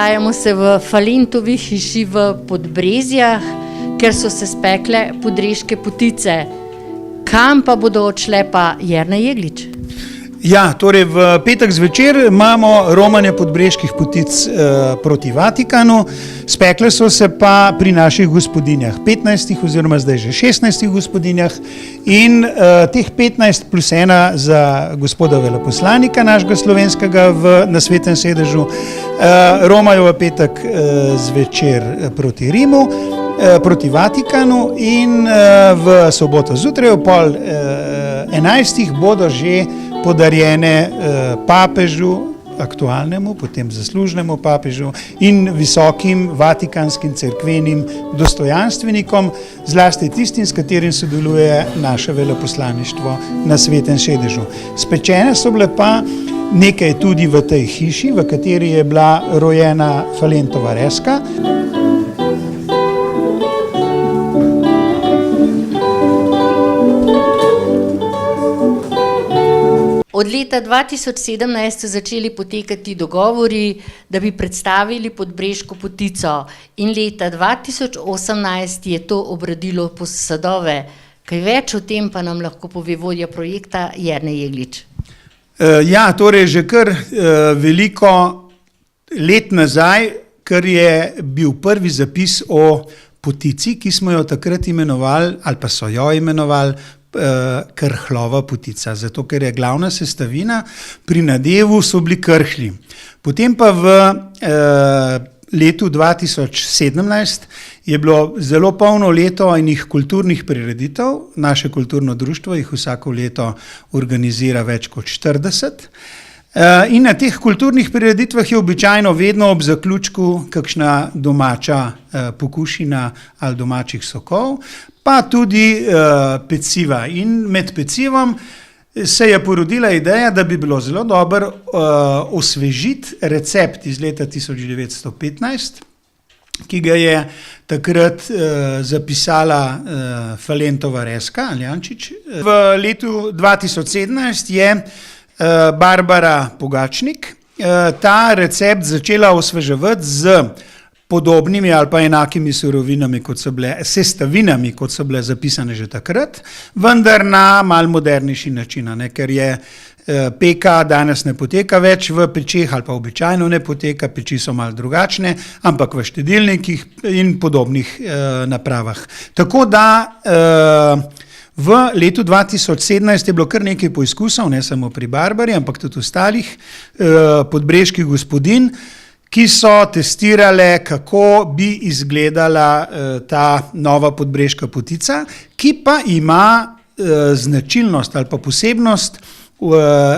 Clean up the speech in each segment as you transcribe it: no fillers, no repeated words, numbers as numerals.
nahajamo se v Falentovi hiši v Podbrezjah, ker so se spekle podreške potice. Kam pa bodo odšle pa Jernej Jeglič? Ja, torej v petek zvečer imamo romanje podbreških potic proti Vatikanu. Spekle so se pa pri naših gospodinjah, 15 oziroma zdaj že 16 gospodinjah in teh 15 plus 1 za gospoda veleposlanika našega slovenskega na Svetem sedežu romajo v petek zvečer proti Rimu, proti Vatikanu in v soboto zjutraj ob 10:30 bodo že podarjene papežu, aktualnemu, potem zaslužnemu papežu in visokim vatikanskim cerkvenim dostojanstvenikom, zlasti tistim, s katerim sodeluje naše veleposlaništvo na Svetem sedežu. Spečene so bile pa nekaj tudi v tej hiši, v kateri je bila rojena Falentova reska. Od leta 2017 so začeli potekati dogovori, da bi predstavili podbreško potico in leta 2018 je to obrodilo sadove. Kaj več o tem pa nam lahko pove vodja projekta Jernej Jeglič. Ja, torej že kar veliko let nazaj, ker je bil prvi zapis o potici, ki smo jo takrat imenovali, ali pa so jo imenovali, krhlova potica, zato ker je glavna sestavina pri nadevu so bili krhlji. Potem pa v letu 2017 je bilo zelo polno leto enih kulturnih prireditev, naše kulturno društvo jih vsako leto organizira več kot 40. In na teh kulturnih prireditvah je običajno vedno ob zaključku kakšna domača pokušina ali domačih sokov, pa tudi peciva. In med pecivom se je porodila ideja, da bi bilo zelo dobro osvežiti recept iz leta 1915, ki ga je takrat zapisala Falentova reska, Aljančič. V letu 2017 je Barbara Pogačnik ta recept začela osveževati z podobnimi ali pa enakimi surovinami, sestavinami, kot so bile zapisane že takrat, vendar na malo modernejši način, ker je peka danes ne poteka več v pečeh ali pa običajno ne poteka, peči so malo drugačne, ampak v štedilnikih in podobnih napravah. Tako da v letu 2017 je bilo kar nekaj poizkusov, ne samo pri Barbari, ampak tudi ostalih podbreških gospodinj, ki so testirale, kako bi izgledala ta nova podbreška potica, ki pa ima značilnost ali pa posebnost,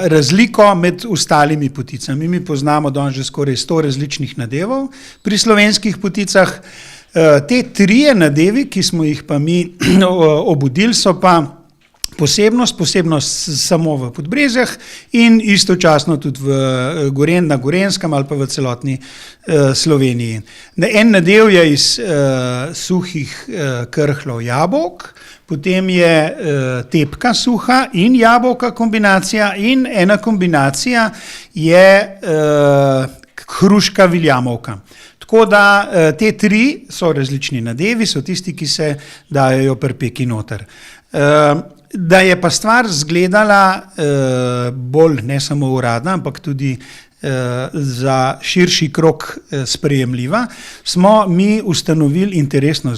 razliko med ostalimi poticami. Mi poznamo danes že skoraj 100 različnih nadevov pri slovenskih poticah. Te trije nadevi, ki smo jih pa mi obudili, so pa posebnost samo v Podbrezjah in istočasno tudi na Gorenjskem ali pa v celotni Sloveniji. En nadev je iz suhih krhlov jabolk, potem je tepka suha in jabolka kombinacija in ena kombinacija je hruška viljamovka. Tako da te tri so različni nadevi, so tisti, ki se dajejo pri peki noter. Da je pa stvar zgledala bolj ne samo uradna, ampak tudi za širši krog sprejemljiva, smo mi ustanovili interesno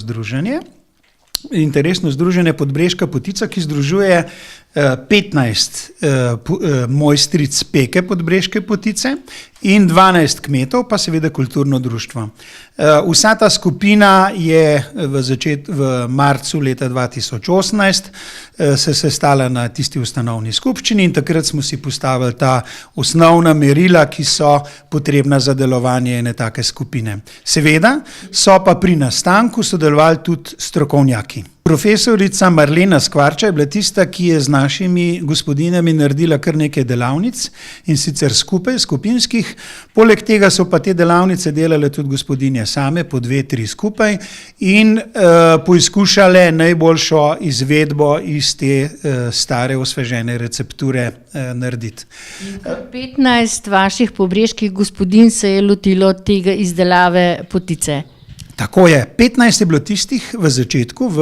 združenje Podbreška potica, ki združuje 15 mojstric peke podbreške potice in 12 kmetov, pa seveda kulturno društvo. Vsa ta skupina je v marcu leta 2018 se sestala na tisti ustanovni skupščini in takrat smo si postavili ta osnovna merila, ki so potrebna za delovanje ene take skupine. Seveda so pa pri nastanku sodelovali tudi strokovnjaki. Profesorica Marlena Skvarča je bila tista, ki je z našimi gospodinjami naredila kar nekaj delavnic, in sicer skupaj, skupinskih. Poleg tega so pa te delavnice delale tudi gospodinje same, po 2-3 skupaj, in poizkušale najboljšo izvedbo iz te stare osvežene recepture narediti. 15 vaših pobreških gospodinj se je lotilo tega izdelave potice. Tako je, 15 je bilo tistih v začetku, v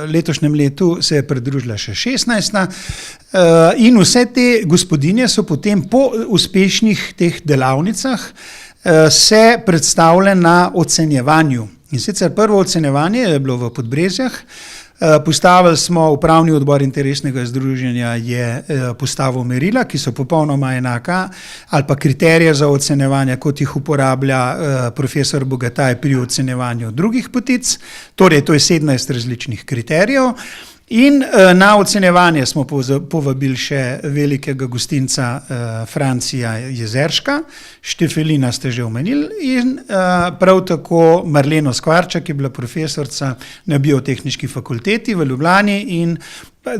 letošnjem letu se je pridružila še 16. In vse te gospodinje so potem po uspešnih teh delavnicah se predstavile na ocenjevanju. In sicer prvo ocenjevanje je bilo v Podbrezjah. Postavili smo, upravni odbor interesnega združenja je postavil merila, ki so popolnoma enaka, ali pa kriterije za ocenjevanje, kot jih uporablja profesor Bogataj pri ocenjevanju drugih potic, torej to je 17 različnih kriterijev. In na ocenjevanje smo povabili še velikega gostinca Francija Jezerška, Štefelina ste že omenili, in prav tako Marleno Skvarča, ki je bila profesorica na Biotehniški fakulteti v Ljubljani in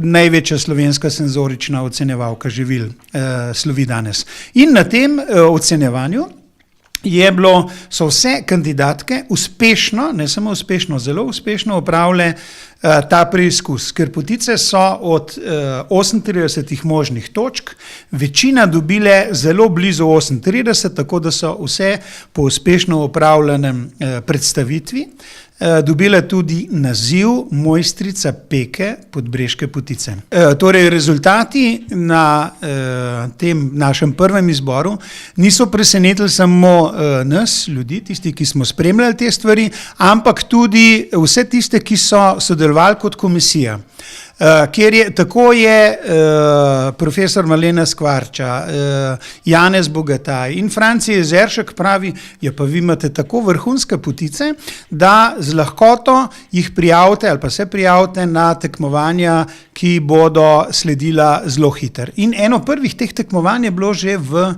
največja slovenska senzorična ocenjevalka živil slovi danes. In na tem ocenjevanju so vse kandidatke uspešno, ne samo uspešno, zelo uspešno opravile ta preizkus, ker potice so od 38 možnih točk večina dobile zelo blizu 38, tako da so vse po uspešno opravljenem predstavitvi dobile tudi naziv mojstrica peke podbreške potice. Torej, rezultati na tem našem prvem izboru niso presenetili samo nas, ljudi, tisti, ki smo spremljali te stvari, ampak tudi vse tiste, ki so sodelovali kot komisija. Tako je profesor Marlena Skvarča, Janez Bogataj in Franci Jezeršek pravi, ja pa vi imate tako vrhunske potice, da z lahkoto jih prijavite ali pa se prijavite na tekmovanja, ki bodo sledila zelo hitro. In eno prvih teh tekmovanj je bilo že v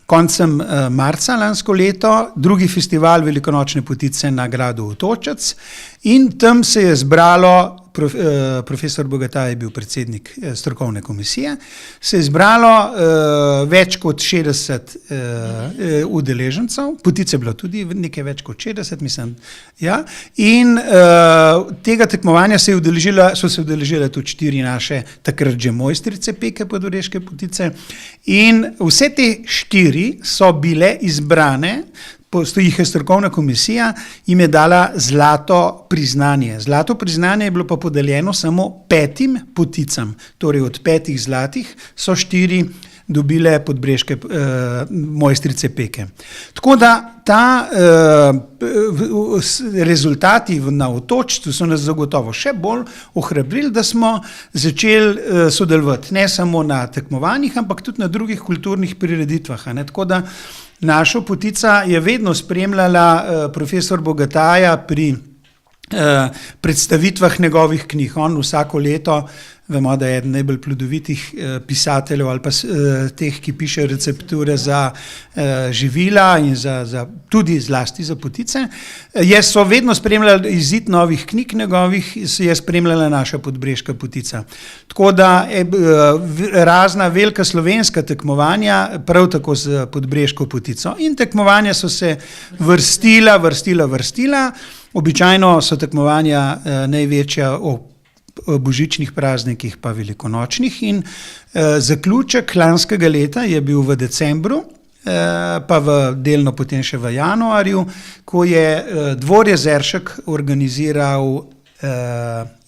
koncem marca lansko leto, drugi festival velikonočne potice na gradu Otočec, in tam se je zbralo, profesor Bogataj je bil predsednik strokovne komisije, se je zbralo več kot 60 udeležencev, potice je bilo tudi nekaj več kot 60, mislim, ja, in tega tekmovanja so se udeležile tudi 4 naše takrat že mojstrice peke podbreške potice, in vse te 4 so bile izbrane, jih je strokovna komisija, jim je dala zlato priznanje. Zlato priznanje je bilo pa podeljeno samo 5 poticam, torej od 5 zlatih so 4 dobile podbreške mojstrice peke. Tako da rezultati na Otočcu so nas zagotovo še bolj ohrabrili, da smo začeli sodelovati ne samo na tekmovanjih, ampak tudi na drugih kulturnih prireditvah. Tako da našo potica je vedno spremljala profesor Bogataja pri predstavitvah njegovih knjig. On vsako leto, vemo, da je eden najbolj plodovitih pisateljev ali pa teh, ki piše recepture za živila in tudi zlasti za potice. So vedno spremljali izid novih knjig njegovih, je spremljala naša podbreška potica. Tako da razna velika slovenska tekmovanja, prav tako z podbreško potico. In tekmovanja so se vrstila. Običajno so tekmovanja največja o božičnih praznikih pa velikonočnih, in zaključek lanskega leta je bil v decembru, pa delno potem še v januarju, ko je Dvor Jezeršek organiziral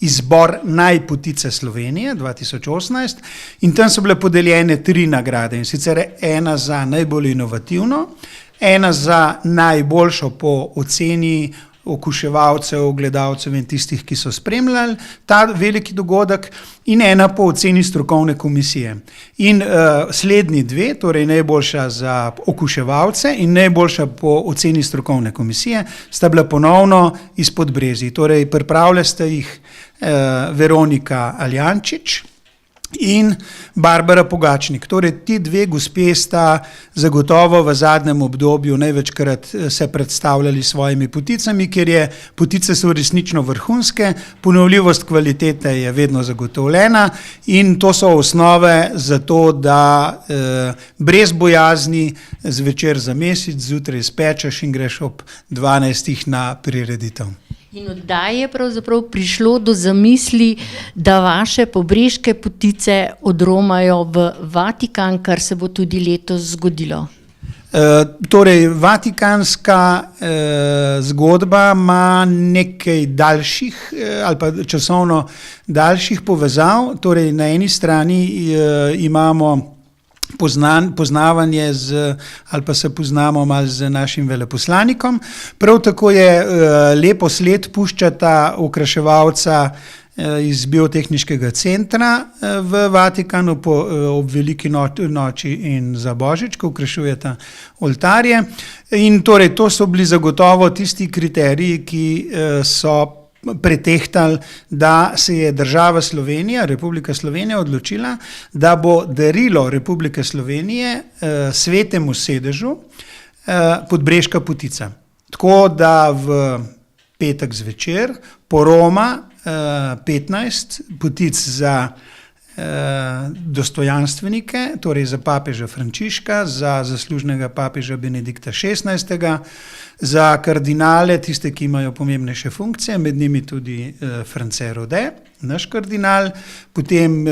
izbor Najpotice Slovenije 2018, in tam so bile podeljene 3 nagrade, in sicer ena za najbolj inovativno, ena za najboljšo po oceni okuševalcev, gledalcev in tistih, ki so spremljali ta veliki dogodek, in ena po oceni strokovne komisije. In slednji 2, torej najboljša za okuševalce in najboljša po oceni strokovne komisije, sta bila ponovno iz Podbrezij. Torej pripravile sta jih Veronika Aljančič in Barbara Pogačnik. Torej, ti dve gospe sta zagotovo v zadnjem obdobju največkrat se predstavljali s svojimi poticami, ker potice so resnično vrhunske, ponovljivost kvalitete je vedno zagotovljena in to so osnove za to, da brez bojazni zvečer za mesec, zjutraj spečeš in greš ob 12 na prireditev. In oddaj je pravzaprav prišlo do zamisli, da vaše pobreške potice odromajo v Vatikan, kar se bo tudi letos zgodilo. Torej, vatikanska zgodba ima nekaj daljših ali pa časovno daljših povezav. Torej, na eni strani imamo poznavanje ali pa se poznamo malo z našim veleposlanikom. Prav tako je lepo sled puščata okraševalca iz Biotehniškega centra v Vatikanu ob veliki noči in za Božič, ko okrašujeta oltarje. In torej to so bili zagotovo tisti kriteriji, ki so pretehtali, da se je država Slovenija, Republika Slovenija odločila, da bo darilo Republike Slovenije Svetemu sedežu Podbreška potica. Tako da v petek zvečer poroma 15 potic za dostojanstvenike, torej za papeža Frančiška, za zaslužnega papeža Benedikta XVI, za kardinale, tiste, ki imajo pomembnejše funkcije, med njimi tudi France Rode, naš kardinal, potem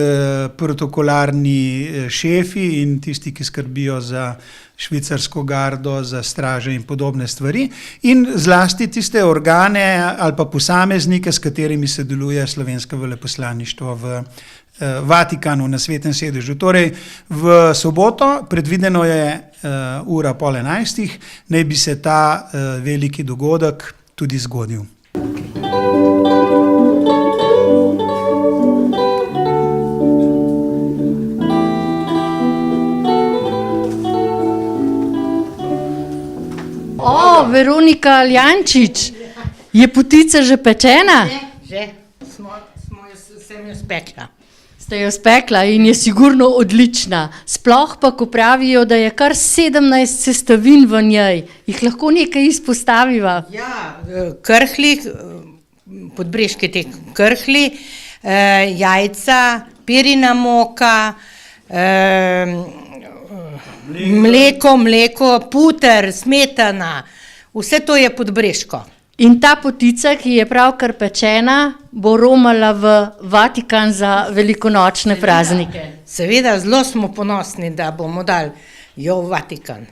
protokolarni šefi in tisti, ki skrbijo za švicarsko gardo, za straže in podobne stvari, in zlasti tiste organe ali pa posameznike, s katerimi se deluje slovensko veleposlaništvo v Vatikanu na Svetem sedežu. Torej, v soboto, predvideno je 10:30, naj bi se ta veliki dogodek tudi zgodil. Veronika Aljančič, je potica že pečena? Že, sem jo spekla. Ste jo spekla in je sigurno odlična. Sploh pa, ko pravijo, da je kar 17 sestavin v njej. Jih lahko nekaj izpostaviva? Ja, krhli, podbreške te krhli, jajca, pirina moka, mleko, puter, smetana, vse to je podbreško. In ta potica, ki je pravkar pečena, bo romala v Vatikan za velikonočne praznike. Seveda, zelo smo ponosni, da bomo dali jo v Vatikan.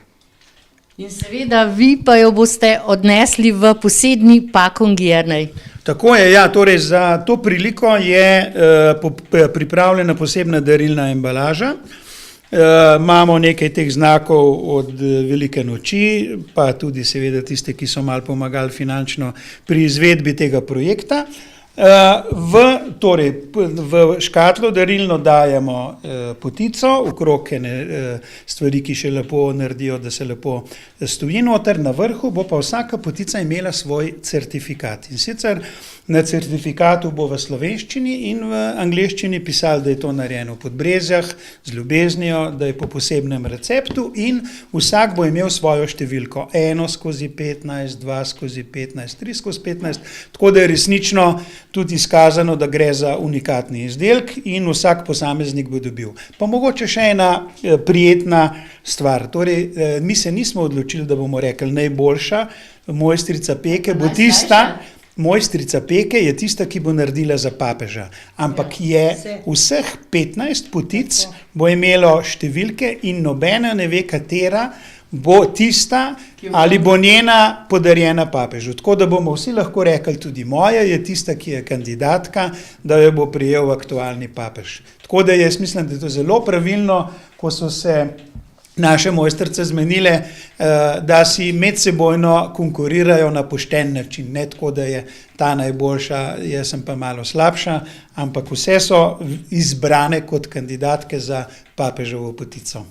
In seveda, vi pa jo boste odnesli v posebni pakungi, Jernej. Tako je, ja, torej za to priliko je pripravljena posebna darilna embalaža. Imamo nekaj teh znakov od velike noči, pa tudi seveda tiste, ki so malo pomagali finančno pri izvedbi tega projekta. V škatlo darilno dajemo potico, okrog stvari, ki še lepo naredijo, da se lepo stoji noter, na vrhu bo pa vsaka potica imela svoj certifikat. In sicer na certifikatu bo v slovenščini in v angleščini pisalo, da je to narejeno v Podbrezjah, z ljubeznijo, da je po posebnem receptu in vsak bo imel svojo številko 1/15, 2/15, 3/15, tako da je resnično tudi izkazano, da gre za unikatni izdelek in vsak posameznik bo dobil. Pa mogoče še ena prijetna stvar. Torej, mi se nismo odločili, da bomo rekli najboljša mojstrica peke bo tista, mojstrica peke je tista, ki bo naredila za papeža. Ampak je vseh 15 potic bo imelo številke in nobena ne ve, katera bo tista ali bo njena podarjena papežu. Tako da bomo vsi lahko rekli, tudi moja je tista, ki je kandidatka, da jo bo prijel aktualni papež. Tako da jaz mislim, da je to zelo pravilno, ko so se naše mojstrice zmenile, da si medsebojno konkurirajo na pošten način. Ne tako, da je ta najboljša, jaz sem pa malo slabša, ampak vse so izbrane kot kandidatke za papeževo potico.